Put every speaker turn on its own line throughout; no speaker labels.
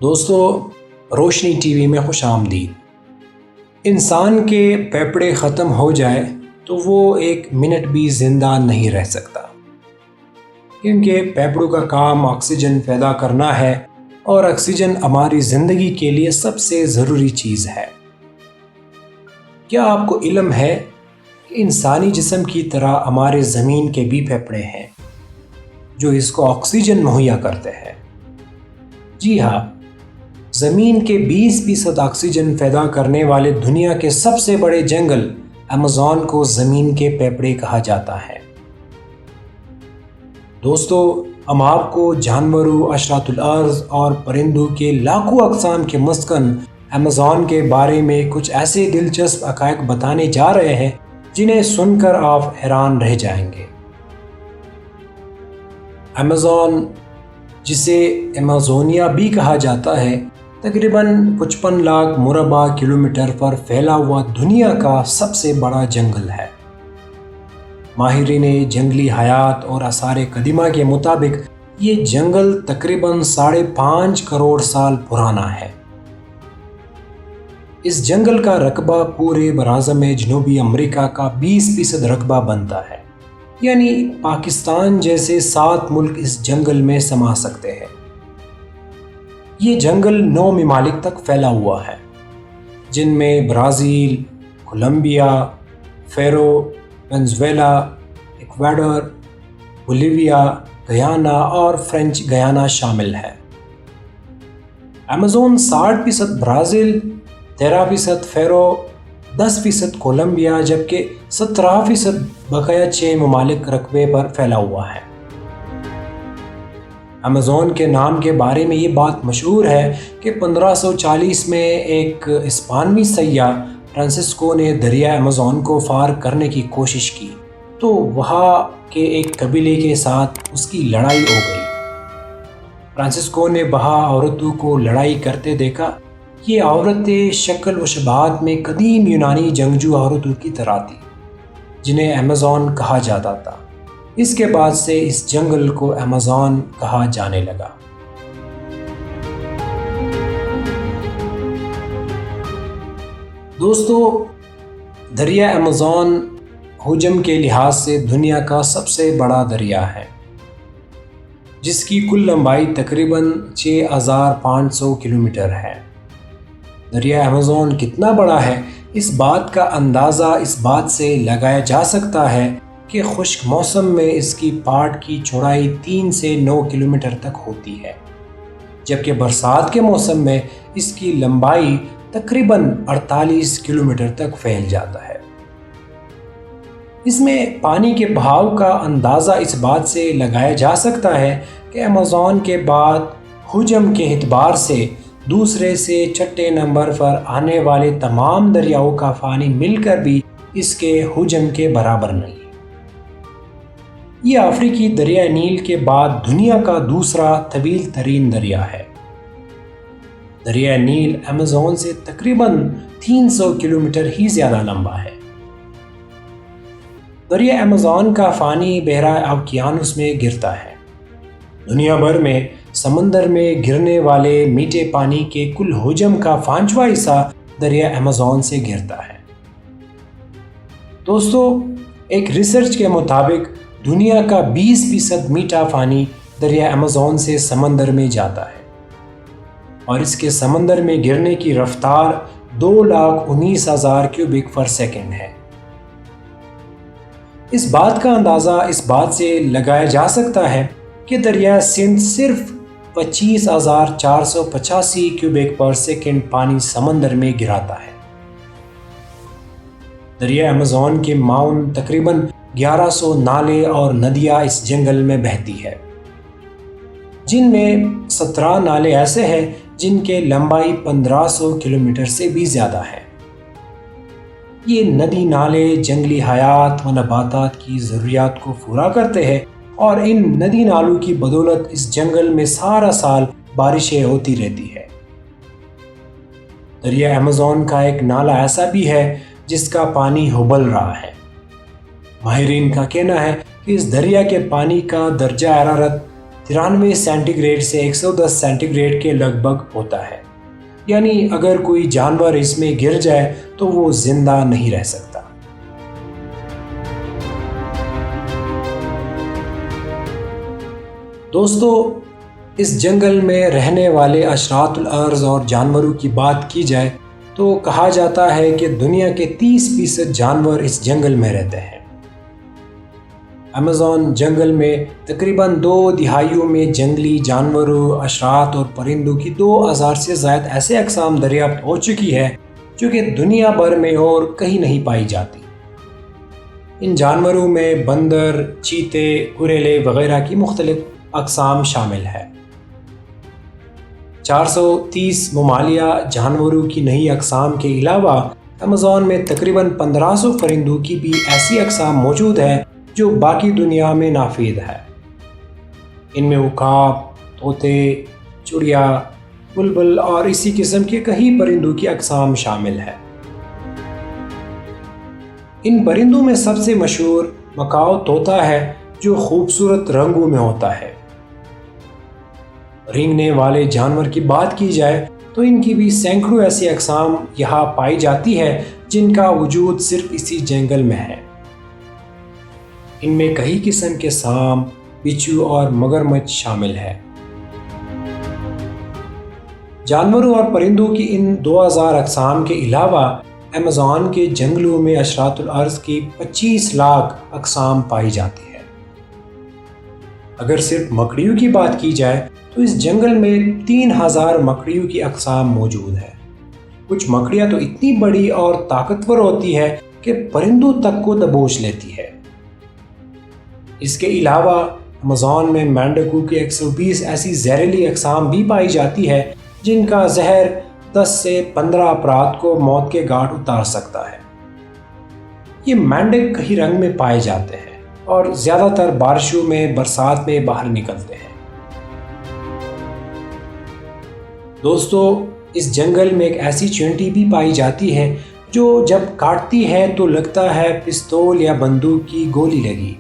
دوستو، روشنی T V میں خوش آمدید۔ انسان کے پھیپھڑے ختم ہو جائے تو وہ ایک منٹ بھی زندہ نہیں رہ سکتا، کیونکہ پھیپھڑوں کا کام آکسیجن پیدا کرنا ہے، اور آکسیجن ہماری زندگی کے لیے سب سے ضروری چیز ہے۔ کیا آپ کو علم ہے کہ انسانی جسم کی طرح ہمارے زمین کے بھی پھیپھڑے ہیں جو اس کو آکسیجن مہیا کرتے ہیں؟ جی ہاں، زمین کے 20% آکسیجن پیدا کرنے والے دنیا کے سب سے بڑے جنگل ایمیزون کو زمین کے پھیپھڑے کہا جاتا ہے۔ دوستو، ہم آپ کو جانوروں، اشراط الارض اور پرندوں کے لاکھوں اقسام کے مسکن ایمیزون کے بارے میں کچھ ایسے دلچسپ حقائق بتانے جا رہے ہیں جنہیں سن کر آپ حیران رہ جائیں گے۔ ایمیزون، جسے ایمیزونیا بھی کہا جاتا ہے، تقریباً 55 لاکھ مربع کلومیٹر پر پھیلا ہوا دنیا کا سب سے بڑا جنگل ہے۔ ماہرین جنگلی حیات اور آثار قدیمہ کے مطابق یہ جنگل تقریباً 5.5 کروڑ سال پرانا ہے۔ اس جنگل کا رقبہ پورے براعظم جنوبی امریکہ کا 20% رقبہ بنتا ہے، یعنی پاکستان جیسے 7 ملک اس جنگل میں سما سکتے ہیں۔ یہ جنگل 9 ممالک تک پھیلا ہوا ہے، جن میں برازیل، کولمبیا، پیرو، وینزویلا، ایکواڈور، بولیویا، گیانا اور فرینچ گیانا شامل ہے۔ ایمیزون 60% برازیل، 13% پیرو، 10% کولمبیا، جبکہ 17% بقیہ 6 ممالک رقبے پر پھیلا ہوا ہے۔ ایمیزون کے نام کے بارے میں یہ بات مشہور ہے کہ 1540 میں ایک اسپانوی سیاح فرانسسکو نے دریا ایمیزون کو پار کرنے کی کوشش کی تو وہاں کے ایک قبیلے کے ساتھ اس کی لڑائی ہو گئی۔ فرانسسکو نے وہاں عورتوں کو لڑائی کرتے دیکھا۔ یہ عورتیں شکل و شباہت میں قدیم یونانی جنگجو عورتوں کی طرح تھی، جنہیں ایمیزون کہا جاتا تھا۔ اس کے بعد سے اس جنگل کو ایمیزون کہا جانے لگا۔ دوستو، دریا ایمیزون حجم کے لحاظ سے دنیا کا سب سے بڑا دریا ہے، جس کی کل لمبائی تقریباً 6500 کلومیٹر ہے۔ دریا ایمیزون کتنا بڑا ہے، اس بات کا اندازہ اس بات سے لگایا جا سکتا ہے کہ خشک موسم میں اس کی پاٹ کی چوڑائی 3 سے 9 کلومیٹر تک ہوتی ہے، جبکہ برسات کے موسم میں اس کی لمبائی تقریباً 48 کلومیٹر تک پھیل جاتا ہے۔ اس میں پانی کے بہاؤ کا اندازہ اس بات سے لگایا جا سکتا ہے کہ ایمیزون کے بعد حجم کے اعتبار سے دوسرے سے چھٹے نمبر پر آنے والے تمام دریاؤں کا پانی مل کر بھی اس کے حجم کے برابر نہیں۔ یہ افریقی دریا نیل کے بعد دنیا کا دوسرا طویل ترین دریا ہے۔ دریا نیل ایمیزون سے تقریباً 300 کلومیٹر ہی زیادہ لمبا ہے۔ دریا ایمیزون کا پانی بحیرہ اوقیانوس میں گرتا ہے۔ دنیا بھر میں سمندر میں گرنے والے میٹھے پانی کے کل حجم کا 5واں حصہ دریا ایمیزون سے گرتا ہے۔ دوستو، ایک ریسرچ کے مطابق دنیا کا 20% میٹھا پانی دریا ایمیزون سے سمندر میں جاتا ہے، اور اس کے سمندر میں گرنے کی رفتار 2,19,000 کیوبک پر سیکنڈ ہے۔ اس بات کا اندازہ اس بات سے لگایا جا سکتا ہے کہ دریا سندھ صرف 25,485 کیوبک پر سیکنڈ پانی سمندر میں گراتا ہے۔ دریا ایمیزون کے معاون تقریباً 1100 نالے اور ندیاں اس جنگل میں بہتی ہے، جن میں 17 نالے ایسے ہیں جن کے لمبائی 1500 کلومیٹر سے بھی زیادہ ہے۔ یہ ندی نالے جنگلی حیات و نباتات کی ضروریات کو پورا کرتے ہیں، اور ان ندی نالوں کی بدولت اس جنگل میں سارا سال بارشیں ہوتی رہتی ہے۔ دریا ایمیزون کا ایک نالہ ایسا بھی ہے جس کا پانی ابل رہا ہے۔ ماہرین کا کہنا ہے کہ اس دریا کے پانی کا درجہ حرارت 93 سینٹی گریڈ سے 110 سینٹی گریڈ کے لگ بھگ ہوتا ہے، یعنی اگر کوئی جانور اس میں گر جائے تو وہ زندہ نہیں رہ سکتا۔ دوستو، اس جنگل میں رہنے والے اشراط الارض اور جانوروں کی بات کی جائے تو کہا جاتا ہے کہ دنیا کے 30% جانور اس جنگل میں رہتے ہیں۔ ایمیزون جنگل میں تقریباً 2 دہائیوں میں جنگلی جانوروں، اشراط اور پرندوں کی 2000 سے زائد ایسے اقسام دریافت ہو چکی ہے جو کہ دنیا بھر میں اور کہیں نہیں پائی جاتی۔ ان جانوروں میں بندر، چیتے، گوریلے وغیرہ کی مختلف اقسام شامل ہے۔ 430 ممالیہ جانوروں کی نئی اقسام کے علاوہ ایمیزون میں تقریباً 1500 پرندوں کی بھی ایسی اقسام موجود ہیں جو باقی دنیا میں نافید ہے۔ ان میں عقاب، طوطے، چڑیا، بلبل اور اسی قسم کے کئی پرندوں کی اقسام شامل ہے۔ ان پرندوں میں سب سے مشہور مکاؤ طوطا ہے جو خوبصورت رنگوں میں ہوتا ہے۔ رینگنے والے جانور کی بات کی جائے تو ان کی بھی سینکڑوں ایسی اقسام یہاں پائی جاتی ہے جن کا وجود صرف اسی جنگل میں ہے۔ ان میں کئی قسم کے سانپ، بچھو اور مگرمچھ شامل ہے۔ جانوروں اور پرندوں کی ان 2000 اقسام کے علاوہ ایمیزون کے جنگلوں میں اشراط الارض کی 25 لاکھ اقسام پائی جاتی ہے۔ اگر صرف مکڑیوں کی بات کی جائے تو اس جنگل میں 3000 مکڑیوں کی اقسام موجود ہے۔ کچھ مکڑیاں تو اتنی بڑی اور طاقتور ہوتی ہے کہ پرندوں تک کو دبوچ لیتی ہے۔ اس کے علاوہ ایمیزون میں مینڈکوں کی 120 ایسی زہریلی اقسام بھی پائی جاتی ہے جن کا زہر 10 سے 15 افراد کو موت کے گھاٹ اتار سکتا ہے۔ یہ مینڈک کئی رنگ میں پائے جاتے ہیں اور زیادہ تر بارشوں میں، برسات میں باہر نکلتے ہیں۔ دوستو، اس جنگل میں ایک ایسی چینٹی بھی پائی جاتی ہے جو جب کاٹتی ہے تو لگتا ہے پستول یا بندوق کی گولی لگی۔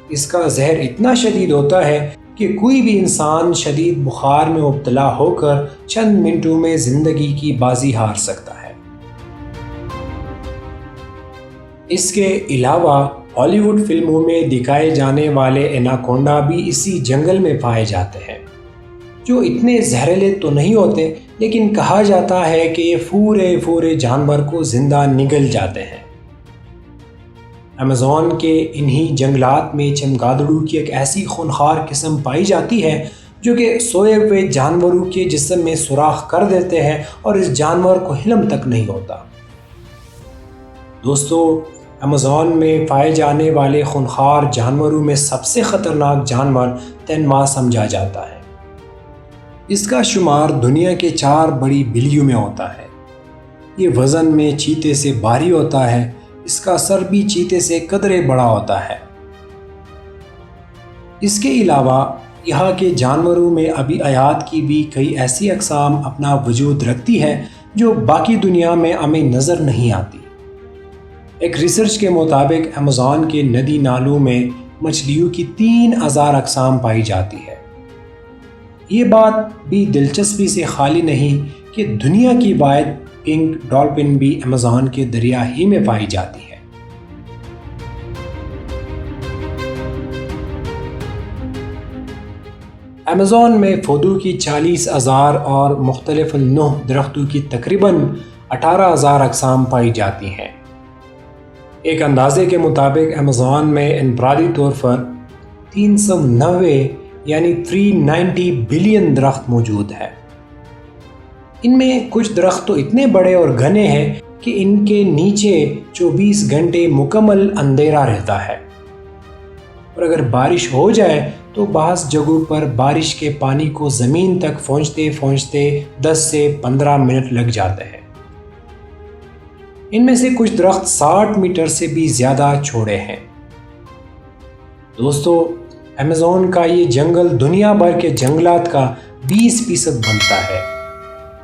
اس کا زہر اتنا شدید ہوتا ہے کہ کوئی بھی انسان شدید بخار میں مبتلا ہو کر چند منٹوں میں زندگی کی بازی ہار سکتا ہے۔ اس کے علاوہ ہالی ووڈ فلموں میں دکھائے جانے والے ایناکونڈا بھی اسی جنگل میں پائے جاتے ہیں، جو اتنے زہریلے تو نہیں ہوتے لیکن کہا جاتا ہے کہ یہ پورے جانور کو زندہ نگل جاتے ہیں۔ ایمیزون کے انہی جنگلات میں چمگادڑوں کی ایک ایسی خونخوار قسم پائی جاتی ہے جو کہ سوئے ہوئے جانوروں کے جسم میں سوراخ کر دیتے ہیں اور اس جانور کو حلم تک نہیں ہوتا۔ دوستو، ایمیزون میں پائے جانے والے خونخوار جانوروں میں سب سے خطرناک جانور تینوا سمجھا جاتا ہے۔ اس کا شمار دنیا کے 4 بڑی بلیوں میں ہوتا ہے۔ یہ وزن میں چیتے سے بھاری ہوتا ہے۔ اس کا سر بھی چیتے سے قدرے بڑا ہوتا ہے۔ اس کے علاوہ یہاں کے جانوروں میں ابھی حیات کی بھی کئی ایسی اقسام اپنا وجود رکھتی ہے جو باقی دنیا میں ہمیں نظر نہیں آتی۔ ایک ریسرچ کے مطابق ایمیزون کے ندی نالوں میں مچھلیوں کی 3000 اقسام پائی جاتی ہے۔ یہ بات بھی دلچسپی سے خالی نہیں کہ دنیا کی واحد پنک ڈالفن بھی ایمیزون کے دریا ہی میں پائی جاتی ہے۔ ایمیزون میں پودوں کی 40,000 اور مختلف النوع درختوں کی تقریباً 18,000 اقسام پائی جاتی ہیں۔ ایک اندازے کے مطابق ایمیزون میں انفرادی طور پر 390 یعنی 390 بلین درخت موجود ہے۔ ان میں کچھ درخت تو اتنے بڑے اور گھنے ہیں کہ ان کے نیچے 24 گھنٹے مکمل اندھیرا رہتا ہے، اور اگر بارش ہو جائے تو بعض جگہوں پر بارش کے پانی کو زمین تک پہنچتے 10 سے 15 منٹ لگ جاتے ہیں۔ ان میں سے کچھ درخت 60 میٹر سے بھی زیادہ چوڑے ہیں۔ دوستو، ایمیزون کا یہ جنگل دنیا بھر کے جنگلات کا 20% بنتا ہے۔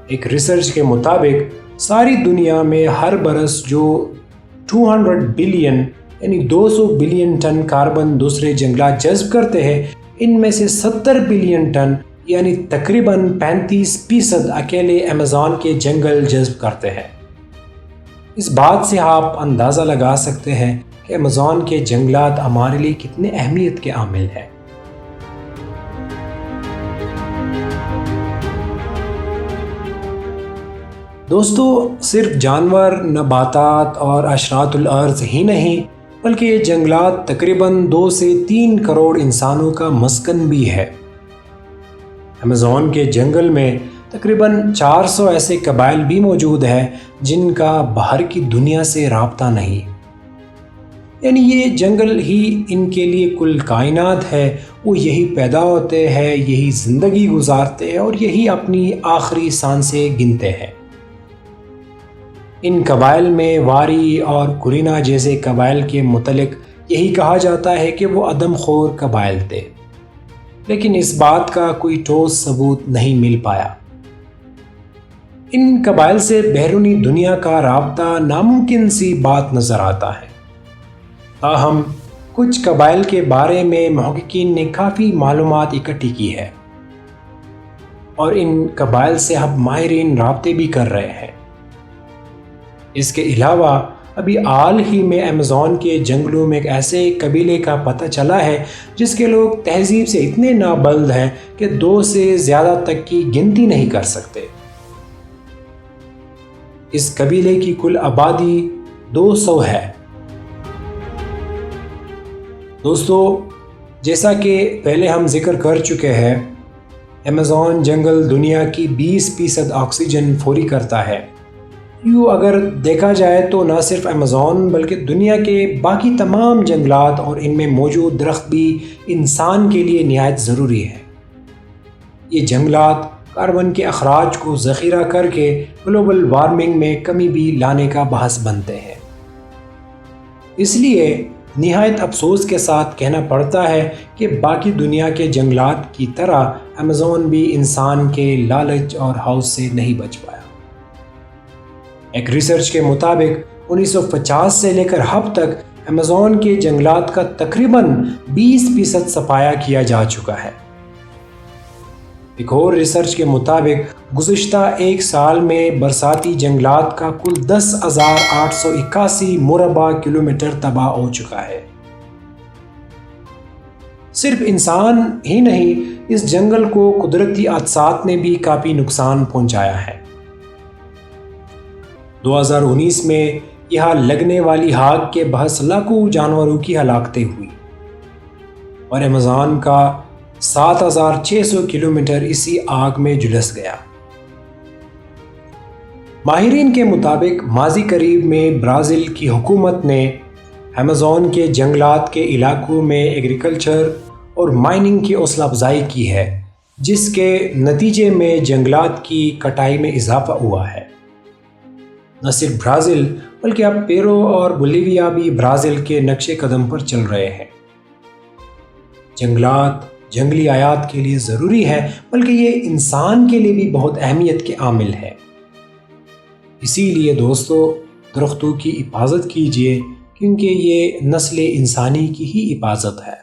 ایک ریسرچ کے مطابق ساری دنیا میں ہر برس جو 200 بلین یعنی 200 بلین ٹن کاربن دوسرے جنگلات جذب کرتے ہیں، ان میں سے 70 بلین ٹن یعنی تقریباً 35% اکیلے ایمیزون کے جنگل جذب کرتے ہیں۔ اس بات سے آپ اندازہ لگا سکتے ہیں کہ ایمیزون کے جنگلات ہمارے لیے کتنے اہمیت کے عامل ہیں۔ دوستو، صرف جانور، نباتات اور حشرات الارض ہی نہیں بلکہ یہ جنگلات تقریباً 2 سے 3 کروڑ انسانوں کا مسکن بھی ہے۔ ایمیزون کے جنگل میں تقریباً 400 ایسے قبائل بھی موجود ہیں جن کا باہر کی دنیا سے رابطہ نہیں، یعنی یہ جنگل ہی ان کے لیے کل کائنات ہے۔ وہ یہی پیدا ہوتے ہیں، یہی زندگی گزارتے ہیں اور یہی اپنی آخری سانسیں گنتے ہیں۔ ان قبائل میں واری اور کورینا جیسے قبائل کے متعلق یہی کہا جاتا ہے کہ وہ آدم خور قبائل تھے، لیکن اس بات کا کوئی ٹھوس ثبوت نہیں مل پایا۔ ان قبائل سے بیرونی دنیا کا رابطہ ناممکن سی بات نظر آتا ہے۔ تاہم کچھ قبائل کے بارے میں محققین نے کافی معلومات اکٹھی کی ہے اور ان قبائل سے اب ماہرین رابطے بھی کر رہے ہیں۔ اس کے علاوہ ابھی حال ہی میں ایمیزون کے جنگلوں میں ایک ایسے قبیلے کا پتہ چلا ہے جس کے لوگ تہذیب سے اتنے نابلد ہیں کہ 2 سے زیادہ تک کی گنتی نہیں کر سکتے۔ اس قبیلے کی کل آبادی 200 ہے۔ دوستو، جیسا کہ پہلے ہم ذکر کر چکے ہیں، ایمیزون جنگل دنیا کی 20% آکسیجن فوری کرتا ہے۔ یوں اگر دیکھا جائے تو نہ صرف ایمیزون بلکہ دنیا کے باقی تمام جنگلات اور ان میں موجود درخت بھی انسان کے لیے نہایت ضروری ہے۔ یہ جنگلات کاربن کے اخراج کو ذخیرہ کر کے گلوبل وارمنگ میں کمی بھی لانے کا باعث بنتے ہیں۔ اس لیے نہایت افسوس کے ساتھ کہنا پڑتا ہے کہ باقی دنیا کے جنگلات کی طرح ایمیزون بھی انسان کے لالچ اور ہوس سے نہیں بچ پایا۔ ایک ریسرچ کے مطابق 1950 سے لے کر اب تک ایمیزون کے جنگلات کا تقریباً 20% صفایا کیا جا چکا ہے۔ ایک اور ریسرچ کے مطابق گزشتہ 1 سال میں برساتی جنگلات کا کل 10,881 مربع کلومیٹر تباہ ہو چکا ہے۔ صرف انسان ہی نہیں، اس جنگل کو قدرتی حادثات نے بھی کافی نقصان پہنچایا ہے۔ 2019 میں یہاں لگنے والی آگ کے باعث لاکھوں جانوروں کی ہلاکتیں ہوئی اور ایمیزون کا 7,600 کلومیٹر اسی آگ میں جھلس گیا۔ ماہرین کے مطابق ماضی قریب میں برازیل کی حکومت نے ایمیزون کے جنگلات کے علاقوں میں ایگریکلچر اور مائننگ کی حوصلہ افزائی کی ہے، جس کے نتیجے میں جنگلات کی کٹائی میں اضافہ ہوا ہے۔ نہ صرف برازیل بلکہ اب پیرو اور بولیویا بھی برازیل کے نقش قدم پر چل رہے ہیں۔ جنگلات جنگلی حیات کے لیے ضروری ہے بلکہ یہ انسان کے لیے بھی بہت اہمیت کے عامل ہے۔ اسی لیے دوستو، درختوں کی حفاظت کیجیے کیونکہ یہ نسل انسانی کی ہی حفاظت ہے۔